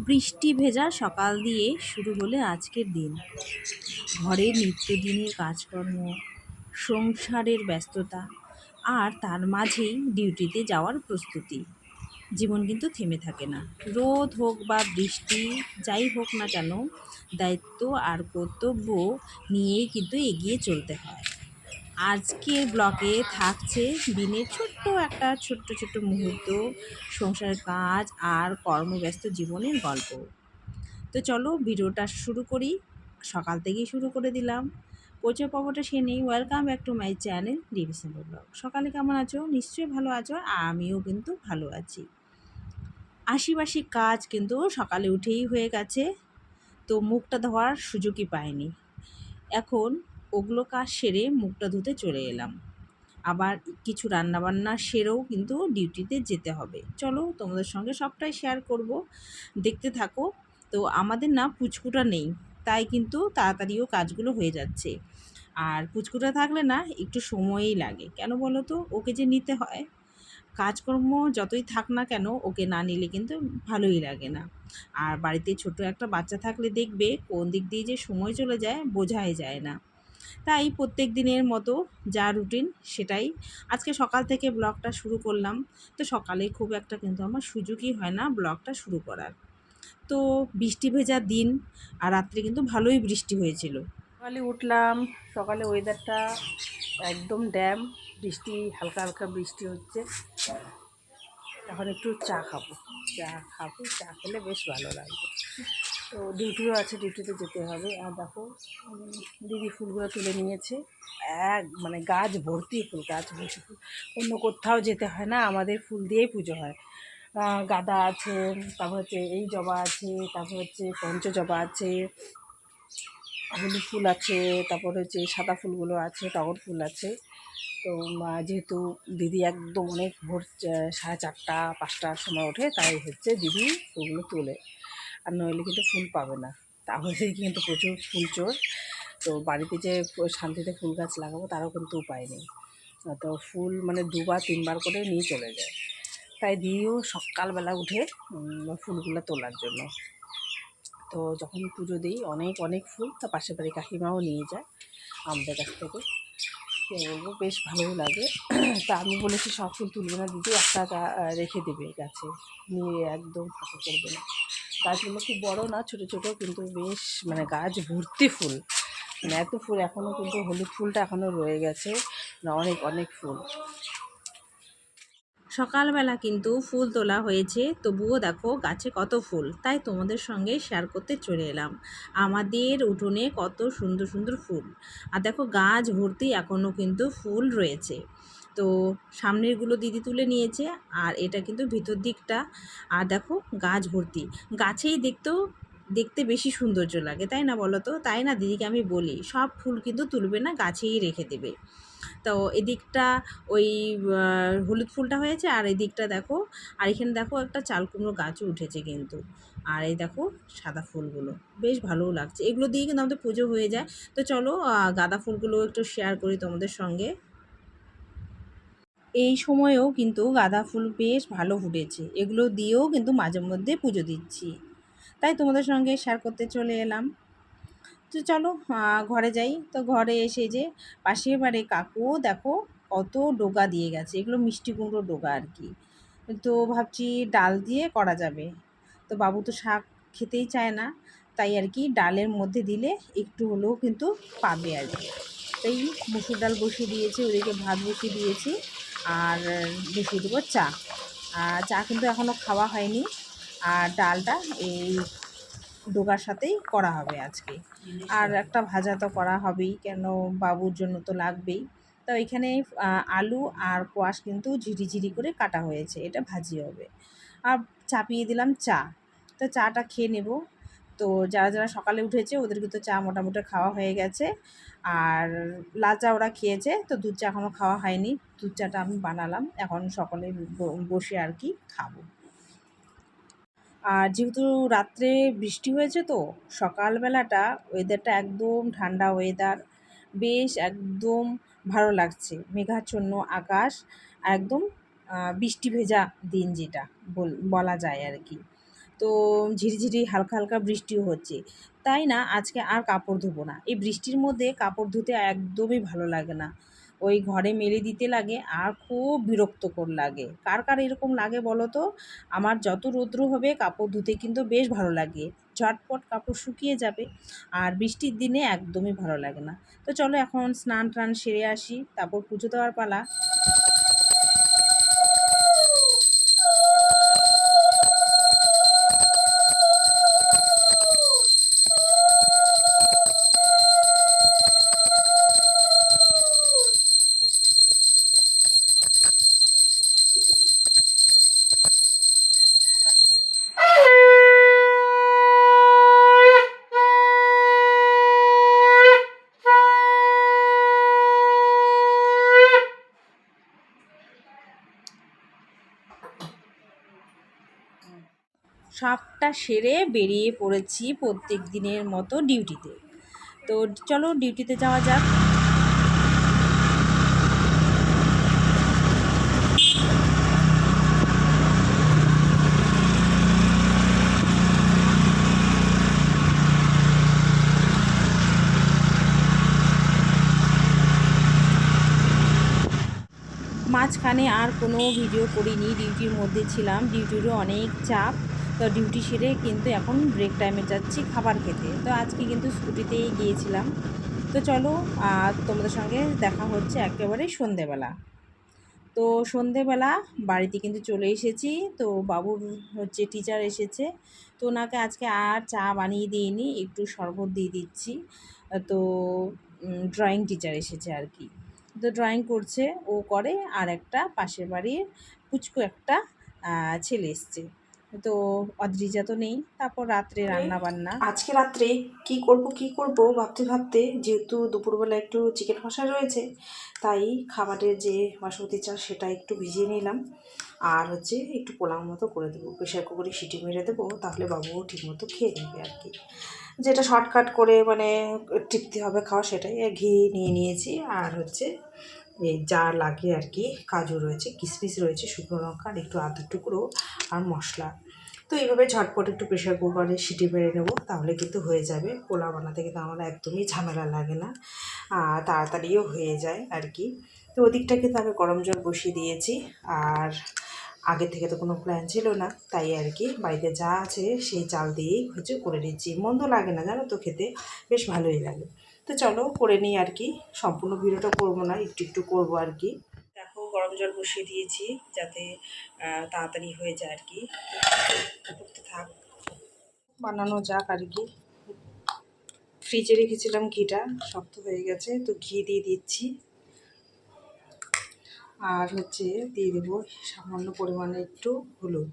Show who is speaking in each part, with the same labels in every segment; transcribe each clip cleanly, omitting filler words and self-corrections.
Speaker 1: বৃষ্টি ভেজা সকাল দিয়ে শুরু হলে আজকের দিন। ঘরের নিত্যদিনের কাজকর্ম, সংসারের ব্যস্ততা, আর তার মাঝেই ডিউটিতে যাওয়ার প্রস্তুতি। জীবন কিন্তু থেমে থাকে না। রোদ হোক বা বৃষ্টি, যাই হোক না কেন, দায়িত্ব আর কর্তব্য নিয়েই কিন্তু এগিয়ে চলতে হয়। আজকের ব্লগে থাকছে দিনের ছোট্ট ছোট্ট মুহূর্ত, সংসারের কাজ আর কর্মব্যস্ত জীবনের গল্প। তো চলো ভিডিওটা শুরু করি। সকাল থেকেই শুরু করে দিলাম। পরিচয় পর্বটা সে নেই। Welcome back to my channel ডিভিসেম্বর ব্লগ। সকালে কেমন আছো? নিশ্চয়ই ভালো আছো, আর আমিও কিন্তু ভালো আছি। আশিবাসি কাজ কিন্তু সকালে উঠেই হয়ে গেছে, তো মুখটা ধোয়ার সুযোগই পাইনি। এখন ওগুলো কাজ সেরে মুখটা ধুতে চলে এলাম। আবার কিছু রান্নাবান্না সেরেও কিন্তু ডিউটিতে যেতে হবে। চলো তোমাদের সঙ্গে সবটাই শেয়ার করব, দেখতে থাকো। তো আমাদের না পুচকুটা নেই, তাই কিন্তু তাড়াতাড়িও কাজগুলো হয়ে যাচ্ছে। আর পুচকুটা থাকলে না একটু সময়ই লাগে, কেন বলো তো? ওকে যে নিতে হয়, কাজকর্ম যতই থাক না কেন ওকে না নিলে কিন্তু ভালোই লাগে না। আর বাড়িতে ছোট একটা বাচ্চা থাকলে দেখবে কোন দিক দিয়ে যে সময় চলে যায় বোঝাই যায় না। তাই প্রত্যেক দিনের মতো যা রুটিন সেটাই আজকে সকাল থেকে ব্লগটা শুরু করলাম। তো সকালে খুব একটা কিন্তু আমার সুযোগই হয় না ব্লগটা শুরু করার। তো বৃষ্টি ভেজা দিন, আর রাত্রে কিন্তু ভালোই বৃষ্টি হয়েছিল।
Speaker 2: সকালে উঠলাম। সকালে ওয়েদারটা একদম ড্যাম, বৃষ্টি, হালকা হালকা বৃষ্টি হচ্ছে। এখন একটু চা খাবো। চা খেলে বেশ ভালো লাগবে। তো ডিউটিও আছে, ডিউটিতে যেতে হবে। আর দেখো, দিদি ফুলগুলো তুলে নিয়েছে। মানে গাছ ভর্তি ফুল, গাছ ভর্তি ফুল। অন্য কোথাও যেতে হয় না, আমাদের ফুল দিয়েই পুজো হয়। গাঁদা আছে, তারপর হচ্ছে এই জবা আছে, তারপর হচ্ছে পঞ্চজবা আছে, হলুদ ফুল আছে, তারপর হচ্ছে সাদা ফুলগুলো আছে, টগর ফুল আছে। তো যেহেতু দিদি একদম অনেক ভোর 4:30-5টার সময় ওঠে, তাই হচ্ছে দিদি ফুলগুলো তোলে। আর নইলে কিন্তু ফুল পাবে না, তাহলে কিন্তু প্রচুর ফুল চোর। তো বাড়িতে যে শান্তিতে ফুল গাছ লাগাবো তারও কিন্তু উপায় নেই। তো ফুল মানে 2 বা 3 বার করে নিয়ে চলে যায়। তাই দিদিও সকালবেলা উঠে ফুলগুলো তোলার জন্য। তো যখন পুজো দিই অনেক অনেক ফুল, তা পাশের বাড়ি কাকিমাও নিয়ে যায় আমাদের কাছ থেকে। কী বলবো, বেশ ভালোই লাগে। তা আমি বলেছি সব ফুল তুলবে না দিদি, একটা রেখে দেবে গাছে, নিয়ে একদম ফাঁকা করবে না। গাছগুলো খুব বড় না, ছোটো ছোটো, কিন্তু বেশ মানে গাছ ভর্তি ফুল। মানে এত ফুল, এখনও কিন্তু হলুদ ফুলটা এখনও রয়ে গেছে, মানে অনেক অনেক ফুল।
Speaker 1: সকালবেলা কিন্তু ফুল তোলা হয়েছে, তবুও দেখো গাছে কত ফুল, তাই তোমাদের সঙ্গে শেয়ার করতে চলে এলাম। আমাদের উঠোনে কত সুন্দর সুন্দর ফুল, আর দেখো গাছ ভর্তি এখনও কিন্তু ফুল রয়েছে। তো সামনেরগুলো দিদি তুলে নিয়েছে, আর এটা কিন্তু ভিতর দিকটা। আর দেখো গাছ ভর্তি, গাছেই দেখতে বেশি সৌন্দর্য লাগে, তাই না বলো তো? তাই না দিদিকে আমি বলি সব ফুল কিন্তু তুলবে না, গাছেই রেখে দেবে। তো এদিকটা ওই হলুদ ফুলটা হয়েছে, আর এদিকটা দেখো, আর এখানে দেখো একটা চাল কুমড়ো গাছও উঠেছে কিন্তু। আর এই দেখো সাদা ফুলগুলো বেশ ভালোও লাগছে, এগুলো দিয়ে কিন্তু আমাদের পুজো হয়ে যায়। তো চলো গাঁদা ফুলগুলো একটু শেয়ার করি তোমাদের সঙ্গে। এই সময়েও কিন্তু গাঁদা ফুল বেশ ভালো ফুটেছে, এগুলো দিয়েও কিন্তু মাঝে মধ্যে পুজো দিচ্ছি, তাই তোমাদের সঙ্গে শেয়ার করতে চলে এলাম। তো চলো ঘরে যাই। তো ঘরে এসে যে পাশের বাড়ি কাকুও দেখো কত ডোগা দিয়ে গেছে, এগুলো মিষ্টি কুমড়ো ডোগা আর কি। তো ভাবছি ডাল দিয়ে করা যাবে। তো বাবু তো শাক খেতেই চায় না, তাই আর কি ডালের মধ্যে দিলে একটু হলেও কিন্তু পাবে আর কি। তাই মুসুর ডাল বসিয়ে দিয়েছি, ওদিকে ভাত বসিয়ে দিয়েছি, আর বসিয়ে দেবো চা। আর চা কিন্তু এখনও খাওয়া হয়নি। আর ডালটা এই ডোগার সাথেই করা হবে আজকে। আর একটা ভাজা তো করা হবেই, কেন বাবুর জন্য তো লাগবেই। তো এখানে আলু আর কোয়াশ কিন্তু ঝিরিঝিরি করে কাটা হয়েছে, এটা ভাজি হবে। আর চাপিয়ে দিলাম চা। তো চাটা খেয়ে নেব। তো যারা যারা সকালে উঠেছে ওদেরকে তো চা মোটামুটি খাওয়া হয়ে গেছে। আর লাল চা ওরা খেয়েছে, তো দুধ চা এখনও খাওয়া হয়নি। দুধ চাটা আমি বানালাম, এখন সকলে বসে আর কি খাবো। আর যেহেতু রাত্রে বৃষ্টি হয়েছে, তো সকালবেলাটা ওয়েদারটা একদম ঠান্ডা ওয়েদার, বেশ একদম ভালো লাগছে। মেঘাচ্ছন্ন আকাশ, একদম বৃষ্টি ভেজা দিন যেটা বলা যায় আর কি। তো ঝিরিঝিরি হালকা হালকা বৃষ্টিও হচ্ছে, তাই না আজকে আর কাপড় ধোবো না। এই বৃষ্টির মধ্যে কাপড় ধুতে একদমই ভালো লাগে না, ওই ঘরে মেলে দিতে লাগে আর খুব বিরক্তকর লাগে। কার কার এরকম লাগে বলো তো? আমার যত রৌদ্র হবে কাপড় ধুতে কিন্তু বেশ ভালো লাগে, ঝটপট কাপড় শুকিয়ে যাবে। আর বৃষ্টির দিনে একদমই ভালো লাগে না। তো চলো এখন স্নান টান সেরে আসি, তারপর পুজো দেওয়ার পালা। সবটা সেরে বেরিয়ে পড়েছি প্রত্যেক দিনের মতো ডিউটিতে। তো চলো ডিউটিতে যাওয়া যাক। মাঝখানে আর কোনো ভিডিও করিনি, ডিউটির মধ্যে ছিলাম, ডিউটিরও অনেক চাপ। তো ডিউটি সেরে কিন্তু এখন ব্রেক টাইমে যাচ্ছি খাবার খেতে। তো আজকে কিন্তু স্কুটিতেই গিয়েছিলাম। তো চলো তোমাদের সঙ্গে দেখা হচ্ছে একেবারে সন্ধেবেলা। তো সন্ধেবেলা বাড়িতে কিন্তু চলে এসেছি। তো বাবুর হচ্ছে টিচার এসেছে, তো ওনাকে আজকে আর চা বানিয়ে দিইনি, একটু শরবত দিয়ে দিচ্ছি। তো ড্রয়িং টিচার এসেছে আর কি। তো ড্রয়িং করছে, ও করে, আর একটা পাশের বাড়ির পুচকু একটা ছেলে এসছে। তো অদ্রিজা তো নেই। তারপর রাত্রে রান্না বান্না, আজকে রাত্রে কি করব ভাবতে ভাবতে, যেহেতু দুপুরবেলা একটু চিকেন কষা রয়েছে, তাই খাবারের যে বাসমতি চাল সেটা একটু ভিজিয়ে নিলাম। আর হচ্ছে একটু পোলাও মতো করে দেবো, প্রেশার কুকারে সিটি মেরে দেবো, তাহলে বাবুও ঠিকমতো খেয়ে নেবে আর কি। যেটা শর্টকাট করে মানে টিপতে হবে খাওয়া, সেটাই। ঘি নিয়ে নিয়েছি, আর হচ্ছে এই যা লাগে আর কি, কাজু রয়েছে, কিশমিশ রয়েছে, শুকনো লঙ্কা, আর একটু আদা টুকরো, আর মশলা। তো এইভাবে ঝটপট একটু প্রেশার কুকারে সিটি মেরে নেবো, তাহলে কিন্তু হয়ে যাবে। পোলাও বানাতে কিন্তু আমার একদমই ঝামেলা লাগে না, তাড়াতাড়িও হয়ে যায় আর কি। তো ওদিকটা কিন্তু আমি গরম জল বসিয়ে দিয়েছি। আর আগে থেকে তো কোনো প্ল্যান ছিল না, তাই আর কি বাড়িতে যা আছে সেই চাল দিয়েই হচ্ছে করে নিচ্ছি। মন্দ লাগে না জানো তো, খেতে বেশ ভালোই লাগে। তো চলো করে নিই আর কি, সম্পূর্ণ ভিডিওটা করবো না, একটু একটু করবো আর কি। দেখো গরম জল বসিয়ে দিয়েছি যাতে তাড়াতাড়ি হয়ে যায় আর কি। করতে থাক, বানানো যাক আর কি। ফ্রিজে রেখেছিলাম ঘিটা, শক্ত হয়ে গেছে, তো ঘি দিয়ে দিচ্ছি। আর হচ্ছে দিয়ে দেবো সামান্য পরিমাণে একটু হলুদ।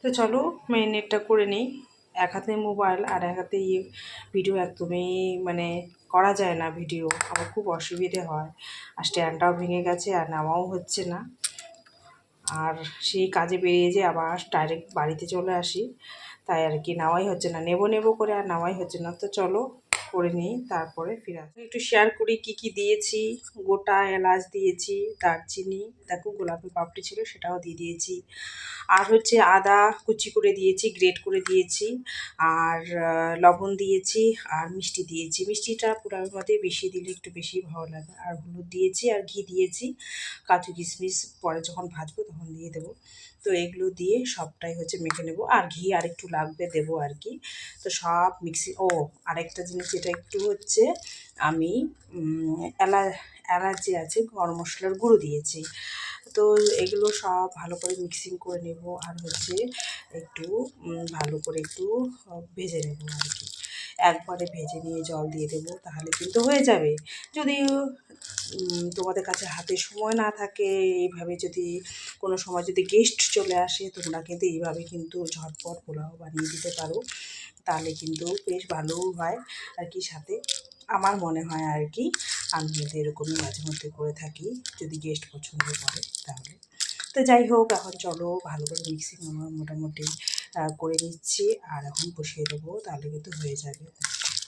Speaker 1: তো চলো ম্যারিনেটটা করে নিই। এক হাতে মোবাইল আর এক হাতে ভিডিও একদমই মানে করা যায় না ভিডিও, আমার খুব অসুবিধে হয়। আর স্ট্যান্ডটাও ভেঙে গেছে, আর নেওয়াও হচ্ছে না। আর সেই কাজে বেরিয়ে যে আবার ডাইরেক্ট বাড়িতে চলে আসি, তাই আর কি নেওয়াই হচ্ছে না, নেব নেব করে আর নেওয়াই হচ্ছে না। তো চলো করে নিই, তারপরে ফিরে আসি। একটু শেয়ার করি কি কি দিয়েছি। গোটা এলাচ দিয়েছি, দারচিনি, দেখো গোলাপি পাপড়ি ছিল সেটাও দিয়ে দিয়েছি। আর হচ্ছে আদা কুচি করে দিয়েছি, গ্রেট করে দিয়েছি। আর লবণ দিয়েছি, আর মিষ্টি দিয়েছি। মিষ্টিটা পোলাওয়ের মধ্যে বেশি দিলে একটু বেশি ভালো লাগে। আর হলুদ দিয়েছি, আর ঘি দিয়েছি। কাজু কিশমিশ পরে যখন ভাজবো তখন দিয়ে দেবো। তো এগুলো দিয়ে সবটাই হচ্ছে মেখে নেব, আর ঘি আর একটু লাগবে দেবো আর কি। তো সব মিক্সি, আরেকটা জিনিস যেটা একটু হচ্ছে, আমি এলাচ যে আছে গরম মশলার গুঁড়ো দিয়েছি। তো এগুলো সব ভালো করে মিক্সিং করে নেব, আর হচ্ছে একটু ভালো করে একটু ভেজে নেব আর কি। একবারে ভেজে নিয়ে জল দিয়ে দেবো, তাহলে কিন্তু হয়ে যাবে। যদি তোমাদের কাছে হাতে সময় না থাকে, এইভাবে যদি কোনো সময় যদি গেস্ট চলে আসে, তোমরা কিন্তু এইভাবে কিন্তু ঝটপট পোলাও বানিয়ে দিতে পারো, তাহলে কিন্তু বেশ ভালোও হয় আর কি। সাথে আমার মনে হয় আর কি, আমি কিন্তু এরকমই মাঝে মধ্যে করে থাকি, যদি গেস্ট পছন্দ করে তাহলে। তো যাই হোক, এখন চলো ভালো করে মিক্সিং আমার মোটামুটি করে নিচ্ছি, আর এখন বসিয়ে দেবো, তাহলে কিন্তু হয়ে যাবে।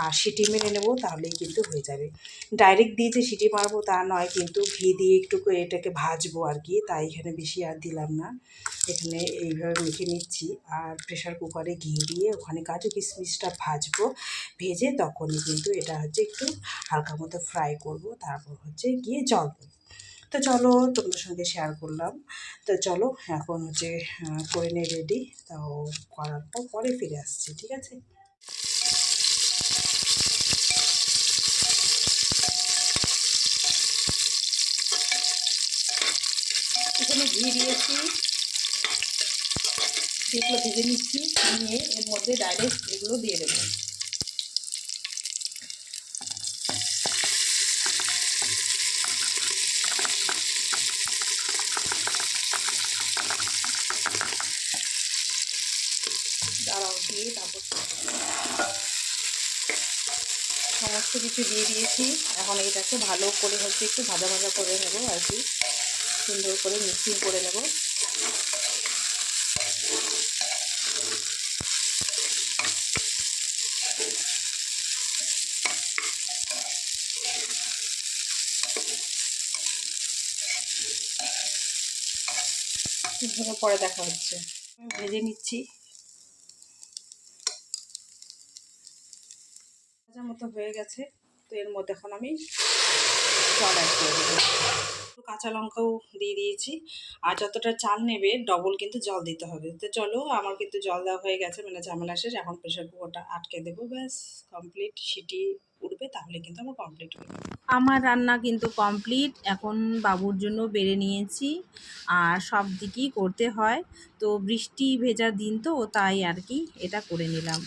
Speaker 2: আর সিটি মেরে নেবো, তাহলেই কিন্তু হয়ে যাবে। ডাইরেক্ট দিয়ে যে সিটি মারবো তা নয়, কিন্তু ঘি দিয়ে একটু এটাকে ভাজবো আর কি, তাই এখানে বেশি আর দিলাম না। এখানে এইভাবে মেখে নিচ্ছি, আর প্রেশার কুকারে ঘি দিয়ে ওখানে কাজু কিশমিশটা ভাজবো। ভেজে তখনই কিন্তু এটা হচ্ছে একটু হালকা মতো ফ্রাই করব, তারপর হচ্ছে গিয়ে জল দেবো। তো চলো, তোমাদের সঙ্গে শেয়ার করলাম। তো চলো এখন হচ্ছে করে নিয়ে রেডি, তাও করার পর পরে ফিরে আসছি, ঠিক আছে। এখানে ঘি দিয়েছি, এগুলো ভেজে নিচ্ছি, নিয়ে এর মধ্যে ডাইরেক্ট এগুলো দিয়ে দেবো। দাঁড়াও, দিয়ে তারপর সমস্ত কিছু দিয়ে দিয়েছি। এখন এটাকে ভালো করে হচ্ছে একটু ভাজা ভাজা করে নেবো আর কি, সুন্দর করে মিক্সিং করে নেব। পরে দেখা হচ্ছে। ভেজে নিচ্ছি, ভাজা মতো হয়ে গেছে। তো এর মধ্যে এখন আমি জল অ্যাড করে দেবো, একটু কাঁচা লঙ্কাও দিয়ে দিয়েছি। আর যতটা চাল নেবে ডবল কিন্তু জল দিতে হবে। তো চলো, আমার কিন্তু জল দেওয়া হয়ে গেছে, মানে ঝামেলা শেষ। এখন প্রেশার কুকারটা আটকে দেবো, ব্যাস কমপ্লিট। সিটি উঠবে, তাহলে কিন্তু আমার কমপ্লিট হয়ে যাবে।
Speaker 1: আমার রান্না কিন্তু কমপ্লিট। এখন বাবুর জন্য বেড়ে নিয়েছি, আর সব দিকেই করতে হয়। তো বৃষ্টি ভেজা দিন তো, তাই আর কি এটা করে নিলাম।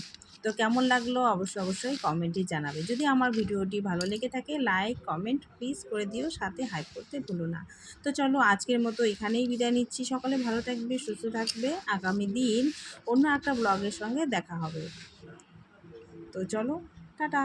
Speaker 1: তো কেমন লাগলো অবশ্যই কমেন্টে জানাবে। যদি আমার ভিডিওটি ভালো লেগে থাকে, লাইক কমেন্ট প্লিজ করে দিও, সাথে হাইপ করতে ভুলো না। তো চলো, আজকের মতো এখানেই বিদায় নিচ্ছি। সকলে ভালো থাকবে, সুস্থ থাকবে। আগামী দিন অন্য একটা ব্লগের সঙ্গে দেখা হবে। তো চলো, টাটা।